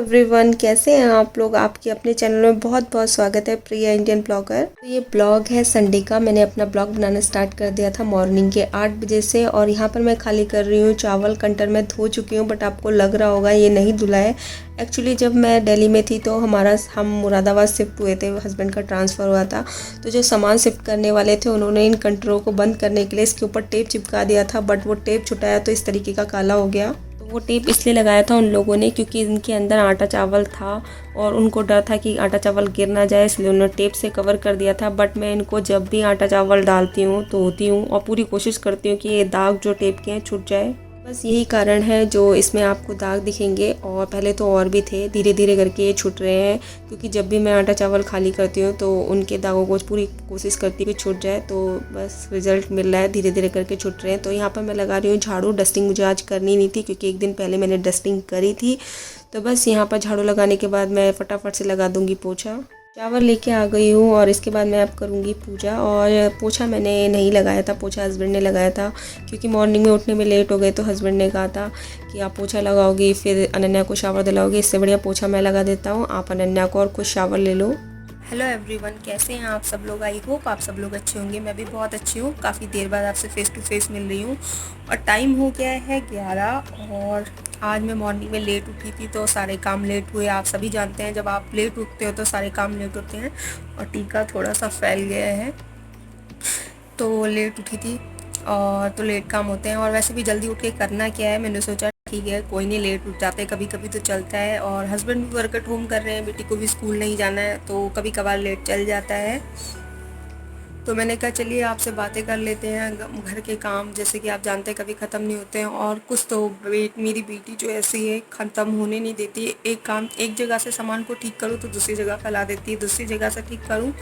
Everyone, कैसे हैं आप लोग। आपके अपने चैनल में बहुत बहुत स्वागत है, प्रिया इंडियन ब्लॉगर। तो ये ब्लॉग है संडे का। मैंने अपना ब्लॉग बनाना स्टार्ट कर दिया था मॉर्निंग के 8 बजे से। और यहाँ पर मैं खाली कर रही हूँ चावल। कंटर में धो चुकी हूँ, बट आपको लग रहा होगा ये नहीं धुला है। एक्चुअली जब मैं दिल्ली में थी तो हम मुरादाबाद शिफ्ट हुए थे, हस्बैंड का ट्रांसफ़र हुआ था। तो जो सामान शिफ्ट करने वाले थे उन्होंने इन कंटरों को बंद करने के लिए इसके ऊपर टेप चिपका दिया था, बट वो टेप छुटाया तो इस तरीके का काला हो गया। वो टेप इसलिए लगाया था उन लोगों ने क्योंकि इनके अंदर आटा चावल था और उनको डर था कि आटा चावल गिर ना जाए, इसलिए उन्होंने टेप से कवर कर दिया था। बट मैं इनको जब भी आटा चावल डालती हूँ तो धोती हूँ और पूरी कोशिश करती हूँ कि ये दाग जो टेप के हैं छूट जाए। बस यही कारण है जो इसमें आपको दाग दिखेंगे। और पहले तो और भी थे, धीरे धीरे करके ये छूट रहे हैं क्योंकि जब भी मैं आटा चावल खाली करती हूँ तो उनके दागों को पूरी कोशिश करती हूँ कि छूट जाए। तो बस रिजल्ट मिल रहा है, धीरे धीरे करके छूट रहे हैं। तो यहाँ पर मैं लगा रही हूँ झाड़ू। डस्टिंग मुझे आज करनी नहीं थी क्योंकि एक दिन पहले मैंने डस्टिंग करी थी। तो बस यहाँ पर झाड़ू लगाने के बाद मैं फटाफट से लगा दूँगी पोछा। चावल लेके आ गई हूँ और इसके बाद मैं अब करूँगी पूजा। और पोछा मैंने नहीं लगाया था, पोछा हस्बैंड ने लगाया था क्योंकि मॉर्निंग में उठने में लेट हो गए। तो हस्बैंड ने कहा था कि आप पोछा लगाओगी फिर अनन्या को शावर दिलाओगी, इससे बढ़िया पोछा मैं लगा देता हूँ, आप अनन्या को और कुछ शावर ले लो। हेलो एवरीवन, कैसे हैं आप सब लोग। आई होप आप सब लोग अच्छे होंगे। मैं भी बहुत अच्छी हूँ। काफ़ी देर बाद आपसे फेस टू फेस मिल रही हूँ और टाइम हो गया है 11। और आज मैं मॉर्निंग में लेट उठी थी तो सारे काम लेट हुए। आप सभी जानते हैं जब आप लेट उठते हो तो सारे काम लेट होते हैं। और टीका थोड़ा सा फैल गया है तो लेट उठी थी और तो लेट काम होते हैं। और वैसे भी जल्दी उठ के करना क्या है, मैंने सोचा ठीक है कोई नहीं, लेट उठ जाते हैं कभी कभी तो चलता है। और हस्बैंड भी वर्क एट होम कर रहे हैं, बेटी को भी स्कूल नहीं जाना है तो कभी कभार लेट चल जाता है। तो मैंने कहा चलिए आपसे बातें कर लेते हैं। घर के काम जैसे कि आप जानते हैं कभी ख़त्म नहीं होते हैं और कुछ तो मेरी बेटी जो ऐसी है ख़त्म होने नहीं देती है। एक काम एक जगह से सामान को ठीक करूँ तो दूसरी जगह फैला देती है, दूसरी जगह से ठीक करूँ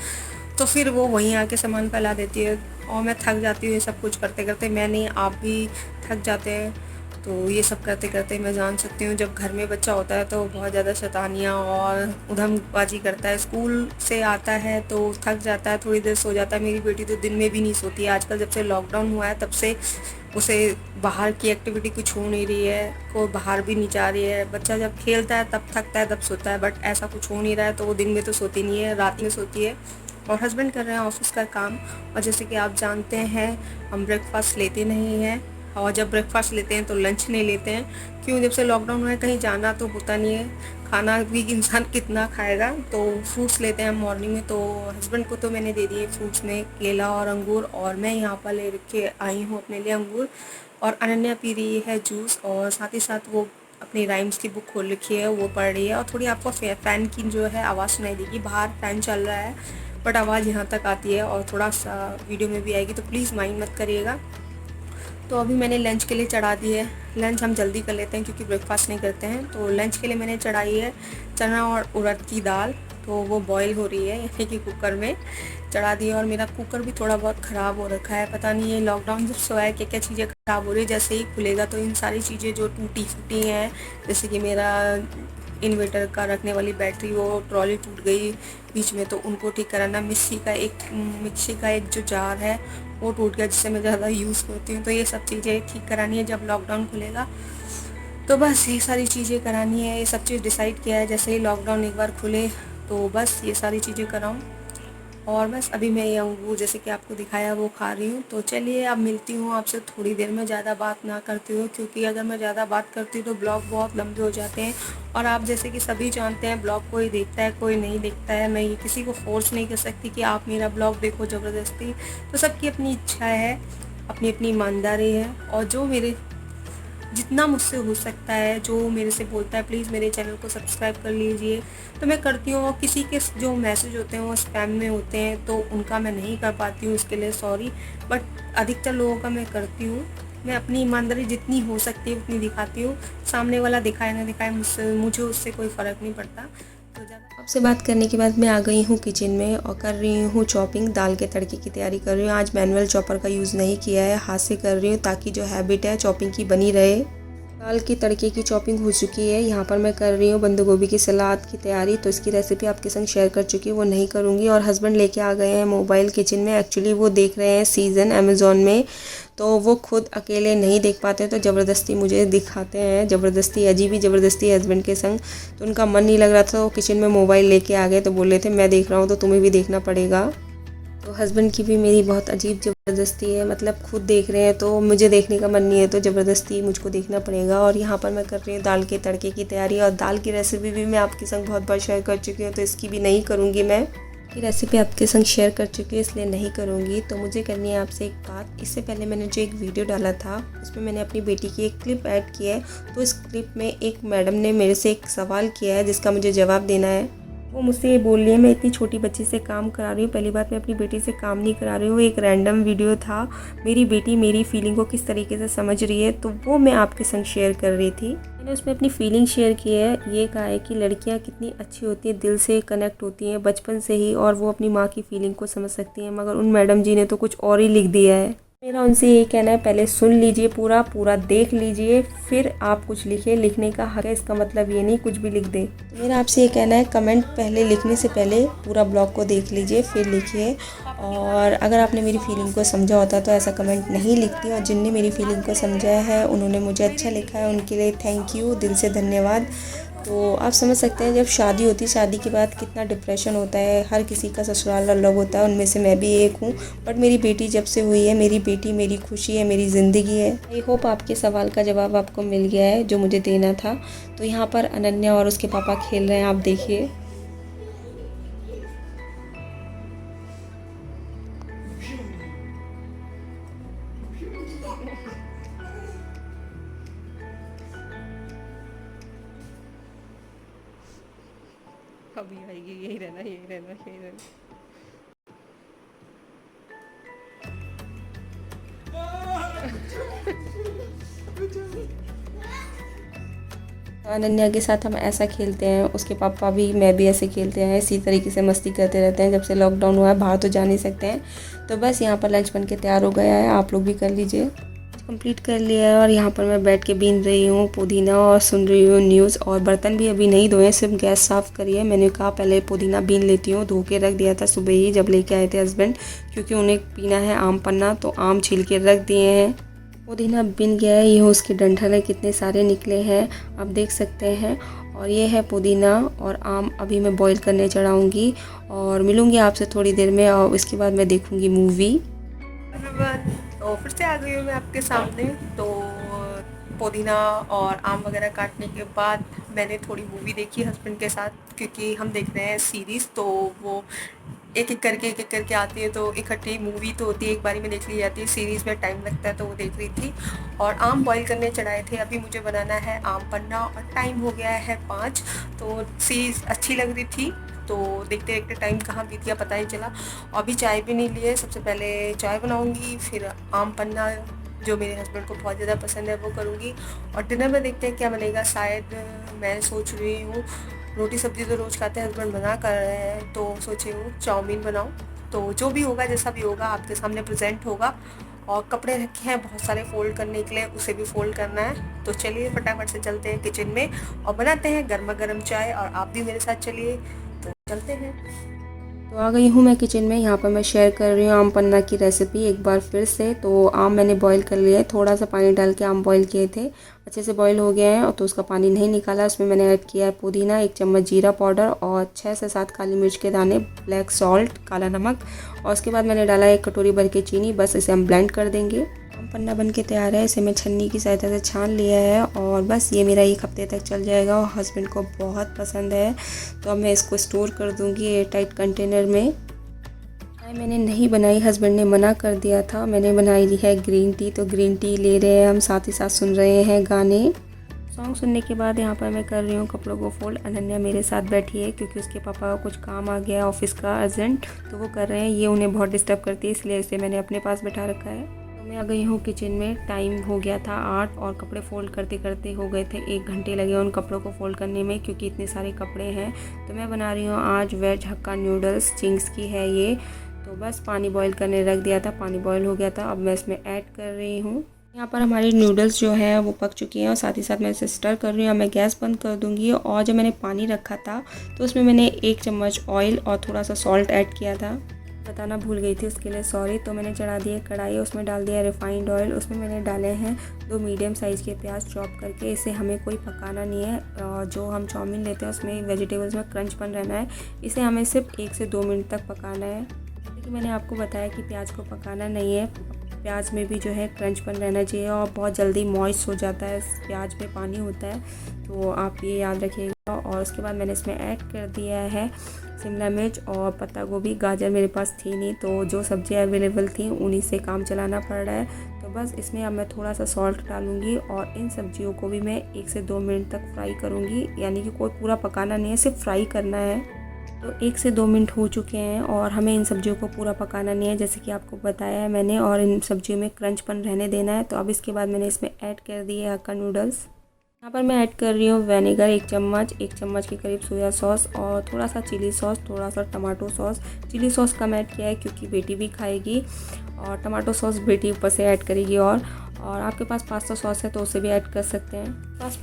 तो फिर वो वहीं आके सामान फैला देती है और मैं थक जाती हूँ ये सब कुछ करते करते। मैं नहीं, आप भी थक जाते हैं। तो ये सब करते करते मैं जान सकती हूँ जब घर में बच्चा होता है तो बहुत ज़्यादा शैतानियाँ और उधमबाजी करता है। स्कूल से आता है तो थक जाता है, थोड़ी देर सो जाता है। मेरी बेटी तो दिन में भी नहीं सोती है आजकल। जब से लॉकडाउन हुआ है तब से उसे बाहर की एक्टिविटी कुछ हो नहीं रही है, कोई बाहर भी नहीं जा रही है। बच्चा जब खेलता है तब थकता है तब सोता है, बट ऐसा कुछ हो नहीं रहा है तो वो दिन में तो सोती नहीं है, रात में सोती है। और हस्बैंड कर रहे हैं ऑफिस का काम। और जैसे कि आप जानते हैं हम ब्रेकफास्ट लेते नहीं हैं और जब ब्रेकफास्ट लेते हैं तो लंच नहीं लेते हैं। क्यों, जब से लॉकडाउन हुआ है कहीं जाना तो होता नहीं है, खाना भी इंसान कितना खाएगा। तो फ्रूट्स लेते हैं हम मॉर्निंग में। तो हस्बैंड को तो मैंने दे दिए फ्रूट्स में केला और अंगूर, और मैं यहाँ पर ले के आई हूँ अपने लिए अंगूर। और अनन्या पी रही है जूस और साथ ही साथ वो अपनी राइम्स की बुक खोल रखी है, वो पढ़ रही है। और थोड़ी आपको फ़ैन की जो है आवाज़ सुनाई देगी, बाहर फ़ैन चल रहा है बट आवाज़ यहाँ तक आती है और थोड़ा सा वीडियो में भी आएगी तो प्लीज़ माइंड मत करिएगा। तो अभी मैंने लंच के लिए चढ़ा दी है। लंच हम जल्दी कर लेते हैं क्योंकि ब्रेकफास्ट नहीं करते हैं। तो लंच के लिए मैंने चढ़ाई है चना और उड़द की दाल, तो वो बॉईल हो रही है यानी कि कुकर में चढ़ा दी है। और मेरा कुकर भी थोड़ा बहुत ख़राब हो रखा है, पता नहीं ये लॉकडाउन जब से है क्या क्या चीज़ें ख़राब हो रही है। जैसे ही खुलेगा तो इन सारी चीज़ें जो टूटी फूटी हैं, जैसे कि मेरा इन्वर्टर का रखने वाली बैटरी वो ट्रॉली टूट गई बीच में तो उनको ठीक कराना। मिक्सी का एक जो जार है वो टूट गया जिससे मैं ज़्यादा यूज़ करती हूँ, तो ये सब चीज़ें ठीक करानी है जब लॉकडाउन खुलेगा। तो बस ये सारी चीज़ें करानी है, ये सब चीज़ डिसाइड किया है जैसे ही लॉकडाउन एक बार खुले तो बस ये सारी चीज़ें कराऊँ। और बस अभी मैं ये अंगूर जैसे कि आपको दिखाया वो खा रही हूँ। तो चलिए अब मिलती हूँ आपसे थोड़ी देर में, ज़्यादा बात ना करती हूँ क्योंकि अगर मैं ज़्यादा बात करती हूँ तो ब्लॉग बहुत लंबे हो जाते हैं। और आप जैसे कि सभी जानते हैं ब्लॉग कोई देखता है कोई नहीं देखता है। मैं ये किसी को फोर्स नहीं कर सकती कि आप मेरा ब्लॉग देखो ज़बरदस्ती। तो सबकी अपनी इच्छा है, अपनी अपनी ईमानदारी है। और जो मेरे जितना मुझसे हो सकता है, जो मेरे से बोलता है प्लीज़ मेरे चैनल को सब्सक्राइब कर लीजिए, तो मैं करती हूँ। और किसी के जो मैसेज होते हैं वो स्पैम में होते हैं तो उनका मैं नहीं कर पाती हूँ, इसके लिए सॉरी। बट अधिकतर लोगों का मैं करती हूँ। मैं अपनी ईमानदारी जितनी हो सकती है उतनी दिखाती हूँ। सामने वाला दिखाए ना दिखाए मुझे उससे कोई फ़र्क नहीं पड़ता। तो ज़्यादा आपसे बात करने के बाद मैं आ गई हूँ किचन में और कर रही हूँ चॉपिंग। दाल के तड़के की तैयारी कर रही हूँ। आज मैनुअल चॉपर का यूज़ नहीं किया है, हाथ से कर रही हूँ ताकि जो हैबिट है चॉपिंग की बनी रहे। दाल की तड़के की चॉपिंग हो चुकी है। यहाँ पर मैं कर रही हूँ बंद गोभी की सलाद की तैयारी। तो इसकी रेसिपी आपके संग शेयर कर चुकी हूँ, वो नहीं करूँगी। और हस्बैंड लेके आ गए हैं मोबाइल किचन में। एक्चुअली वो देख रहे हैं सीज़न अमेज़ॉन में, तो वो खुद अकेले नहीं देख पाते, तो ज़बरदस्ती मुझे दिखाते हैं। ज़बरदस्ती, अजीब ही ज़बरदस्ती हस्बैंड के संग। तो उनका मन नहीं लग रहा था, वो किचन में मोबाइल लेके आ गए, तो बोल रहे थे मैं देख रहा हूँ तो तुम्हें भी देखना पड़ेगा। तो हस्बैंड की भी मेरी बहुत अजीब ज़बरदस्ती है, मतलब खुद देख रहे हैं तो मुझे देखने का मन नहीं है, तो ज़बरदस्ती मुझको देखना पड़ेगा। और यहाँ पर मैं कर रही हूँ दाल के तड़के की तैयारी। और दाल की रेसिपी भी मैं आपके संग बहुत बार शेयर कर चुकी हूँ, तो इसकी भी नहीं करूँगी। मैं की रेसिपी आपके संग शेयर कर चुकी हूँ, इसलिए नहीं करूँगी। तो मुझे करनी है आपसे एक बात। इससे पहले मैंने जो एक वीडियो डाला था उसमें मैंने अपनी बेटी की एक क्लिप ऐड की है। तो इस क्लिप में एक मैडम ने मेरे से एक सवाल किया है जिसका मुझे जवाब देना है। वो मुझसे ये बोल रही है मैं इतनी छोटी बच्ची से काम करा रही हूँ। पहली बात, मैं अपनी बेटी से काम नहीं करा रही हूँ, एक रैंडम वीडियो था। मेरी बेटी मेरी फीलिंग को किस तरीके से समझ रही है, तो वो मैं आपके संग शेयर कर रही थी। मैंने उसमें अपनी फीलिंग शेयर की है। ये कहा है कि लड़कियाँ कितनी अच्छी होती हैं, दिल से कनेक्ट होती हैं बचपन से ही, और वो अपनी माँ की फीलिंग को समझ सकती हैं। मगर उन मैडम जी ने तो कुछ और ही लिख दिया है। मेरा उनसे यही कहना है, पहले सुन लीजिए, पूरा पूरा देख लीजिए, फिर आप कुछ लिखिए। लिखने का हक है, इसका मतलब ये नहीं कुछ भी लिख दे। तो मेरा आपसे ये कहना है, कमेंट पहले लिखने से पहले पूरा ब्लॉग को देख लीजिए फिर लिखिए। और अगर आपने मेरी फीलिंग को समझा होता तो ऐसा कमेंट नहीं लिखती। और जिनने मेरी फीलिंग को समझा है उन्होंने मुझे अच्छा लिखा है, उनके लिए थैंक यू, दिल से धन्यवाद। तो आप समझ सकते हैं जब शादी होती है, शादी के बाद कितना डिप्रेशन होता है। हर किसी का ससुराल अलग होता है, उनमें से मैं भी एक हूँ। बट मेरी बेटी जब से हुई है, मेरी बेटी मेरी खुशी है, मेरी ज़िंदगी है। आई होप आपके सवाल का जवाब आपको मिल गया है जो मुझे देना था। तो यहाँ पर अनन्या और उसके पापा खेल रहे हैं, आप देखिए। अभी आएगी, यही रहना यही रहना यही रहना। अनन्या के साथ हम ऐसा खेलते हैं, उसके पापा भी, मैं भी ऐसे खेलते हैं, इसी तरीके से मस्ती करते रहते हैं। जब से लॉकडाउन हुआ है बाहर तो जा नहीं सकते हैं। तो बस यहाँ पर लंच बन के तैयार हो गया है, आप लोग भी कर लीजिए। कंप्लीट कर लिया है और यहाँ पर मैं बैठ के बीन रही हूँ पुदीना और सुन रही हूँ न्यूज़। और बर्तन भी अभी नहीं धोए, सिर्फ गैस साफ़ करी है। मैंने कहा पहले पुदीना बीन लेती हूँ, धो के रख दिया था सुबह ही जब लेके आए थे हस्बैंड, क्योंकि उन्हें पीना है आम पन्ना, तो आम छील के रख दिए हैं। पुदीना बिन गया है, ये उसके डंठल है, कितने सारे निकले हैं आप देख सकते हैं। और ये है पुदीना और आम अभी मैं बॉईल करने चढ़ाऊँगी। और मिलूँगी आपसे थोड़ी देर में, और इसके बाद मैं देखूँगी मूवी। तो फिर से आ गई हूँ मैं आपके सामने। तो पुदीना और आम वगैरह काटने के बाद मैंने थोड़ी मूवी देखी हस्बैंड के साथ, क्योंकि हम देख रहे हैं सीरीज़, तो वो एक एक करके आती है, तो इकट्ठी मूवी तो होती है, एक बारी में देख ली जाती है। सीरीज़ में टाइम लगता है, तो वो देख रही थी। और आम बॉईल करने चढ़ाए थे, अभी मुझे बनाना है आम पन्ना, और टाइम हो गया है 5। तो सीरीज़ अच्छी लग रही थी, तो देखते देखते टाइम कहाँ बीत गया पता ही चला। अभी चाय भी नहीं ली है, सबसे पहले चाय बनाऊँगी, फिर आम पन्ना जो मेरे हस्बैंड को बहुत ज़्यादा पसंद है वो करूँगी। और डिनर में देखते हैं क्या बनेगा। शायद मैं सोच रही हूँ, रोटी सब्ज़ी तो रोज़ खाते हैं, हस्बैंड मना कर रहे हैं, तो सोची हूँ चाउमीन बनाऊँ। तो जो भी होगा, जैसा भी होगा, आपके सामने प्रेजेंट होगा। और कपड़े रखे हैं बहुत सारे फ़ोल्ड करने के लिए, उसे भी फ़ोल्ड करना है। तो चलिए फटाफट से चलते हैं किचन में और बनाते हैं गर्मा गर्म चाय। और आप भी मेरे साथ चलिए, तो चलते हैं। तो आ गई हूँ मैं किचन में। यहाँ पर मैं शेयर कर रही हूँ आम पन्ना की रेसिपी एक बार फिर से। तो आम मैंने बॉईल कर लिया है, थोड़ा सा पानी डाल के आम बॉईल किए थे, अच्छे से बॉईल हो गए हैं। और तो उसका पानी नहीं निकाला। उसमें मैंने ऐड किया है पुदीना, 1 चम्मच जीरा पाउडर और 6 से 7 काली मिर्च के दाने, ब्लैक सॉल्ट, काला नमक। और उसके बाद मैंने डाला 1 कटोरी भर के चीनी। बस इसे हम ब्लेंड कर देंगे। आम पन्ना बन के तैयार है, इसे मैं छन्नी की सहायता से छान लिया है। और बस ये मेरा 1 हफ्ते तक चल जाएगा, और हस्बैंड को बहुत पसंद है। तो अब मैं इसको स्टोर कर दूँगी एयर टाइट कंटेनर में। मैंने नहीं बनाई, हस्बैंड ने मना कर दिया था। मैंने बनाई है ग्रीन टी, तो ग्रीन टी ले रहे हैं हम, साथ ही साथ सुन रहे हैं गाने। सॉन्ग सुनने के बाद यहाँ पर मैं कर रही हूँ कपड़ों को फोल्ड। अनन्या मेरे साथ बैठी है, क्योंकि उसके पापा का कुछ काम आ गया ऑफिस का अर्जेंट, तो वो कर रहे हैं। ये उन्हें बहुत डिस्टर्ब करती है, इसलिए इसे मैंने अपने पास बैठा रखा है। तो मैं आ गई हूँ किचन में। टाइम हो गया था 8, और कपड़े फोल्ड करते करते हो गए थे 1 घंटे लगे उन कपड़ों को फोल्ड करने में, क्योंकि इतने सारे कपड़े हैं। तो मैं बना रही हूँ आज वेज हक्का नूडल्स, चिंग्स की है ये। तो बस पानी बॉईल करने रख दिया था, पानी बॉईल हो गया था। अब मैं इसमें ऐड कर रही हूँ यहाँ पर हमारी नूडल्स जो है वो पक चुकी हैं और साथ ही साथ मैं इसे स्टर कर रही हूँ। मैं गैस बंद कर दूँगी और जब मैंने पानी रखा था तो उसमें मैंने 1 चम्मच ऑयल और थोड़ा सा सॉल्ट ऐड किया था, बताना भूल गई थी, उसके लिए सॉरी। तो मैंने चढ़ा दिया कढ़ाई, उसमें डाल दिया रिफाइंड ऑयल। उसमें मैंने डाले हैं 2 मीडियम साइज़ के प्याज चॉप करके। इसे हमें कोई पकाना नहीं है, जो हम चाउमीन लेते हैं उसमें वेजिटेबल्स में क्रंचपन रहना है। इसे हमें सिर्फ 1 से 2 मिनट तक पकाना है। क्योंकि मैंने आपको बताया कि प्याज को पकाना नहीं है, प्याज में भी जो है क्रंचपन रहना चाहिए और बहुत जल्दी मॉइस्ट हो जाता है, प्याज में पानी होता है, तो आप ये याद रखिएगा। और उसके बाद मैंने इसमें ऐड कर दिया है शिमला मिर्च और पत्ता गोभी। गाजर मेरे पास थी नहीं, तो जो सब्जियां अवेलेबल थी उन्हीं से काम चलाना पड़ रहा है। तो बस इसमें अब मैं थोड़ा सा सॉल्ट डालूंगी और इन सब्जियों को भी मैं 1 से 2 मिनट तक फ्राई करूंगी, यानी कि कोई पूरा पकाना नहीं है, सिर्फ फ्राई करना है। तो 1 से 2 मिनट हो चुके हैं और हमें इन सब्जियों को पूरा पकाना नहीं है, जैसे कि आपको बताया है मैंने, और इन सब्जियों में क्रंचपन रहने देना है। तो अब इसके बाद मैंने इसमें ऐड कर दिए हक्का नूडल्स। यहाँ पर मैं ऐड कर रही हूँ विनेगर 1 चम्मच के करीब सोया सॉस और थोड़ा सा चिली सॉस, थोड़ा सा टमाटो सॉस। चिली सॉस कम ऐड किया है क्योंकि बेटी भी खाएगी और टमाटो सॉस बेटी ऊपर से ऐड करेगी। और आपके पास पास्ता सॉस है तो उसे भी ऐड कर सकते हैं,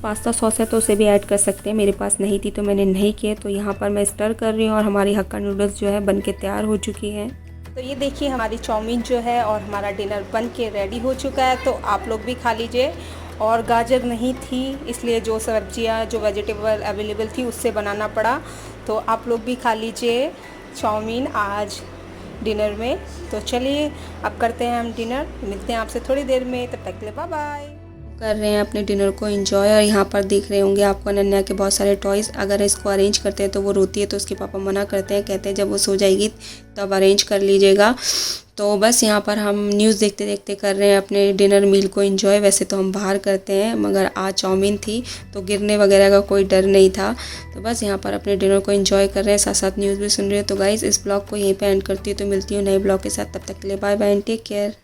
पास्ता सॉस है तो उसे भी ऐड कर सकते हैं। मेरे पास नहीं थी तो मैंने नहीं किए। तो यहाँ पर मैं स्टर कर रही हूँ और हमारी हक्का नूडल्स जो है बन के तैयार हो चुकी हैं। तो ये देखिए हमारी चाउमीन जो है और हमारा डिनर बन के रेडी हो चुका है। तो आप लोग भी खा लीजिए। और गाजर नहीं थी इसलिए जो सब्जियां जो वेजिटेबल अवेलेबल थी उससे बनाना पड़ा। तो आप लोग भी खा लीजिए चाउमीन आज डिनर में। तो चलिए अब करते हैं हम डिनर, मिलते हैं आपसे थोड़ी देर में, तब तक के लिए बाय बाय। कर रहे हैं अपने डिनर को एंजॉय। और यहाँ पर देख रहे होंगे आपको अनन्या के बहुत सारे टॉयज़। अगर इसको अरेंज करते हैं तो वो रोती है, तो उसके पापा मना करते हैं, कहते हैं जब वो सो जाएगी तब अरेंज कर लीजिएगा। तो बस यहाँ पर हम न्यूज़ देखते देखते कर रहे हैं अपने डिनर मील को एंजॉय। वैसे तो हम बाहर करते हैं, मगर आज चाउमीन थी तो गिरने वगैरह का कोई डर नहीं था। तो बस यहाँ पर अपने डिनर को एंजॉय कर रहे हैं, साथ साथ न्यूज़ भी सुन रहे हैं। तो गाइज़ इस ब्लॉग को यहीं पे एंड करती हूँ। तो मिलती हूँ नए ब्लॉग के साथ, तब तक के लिए bye bye and take care.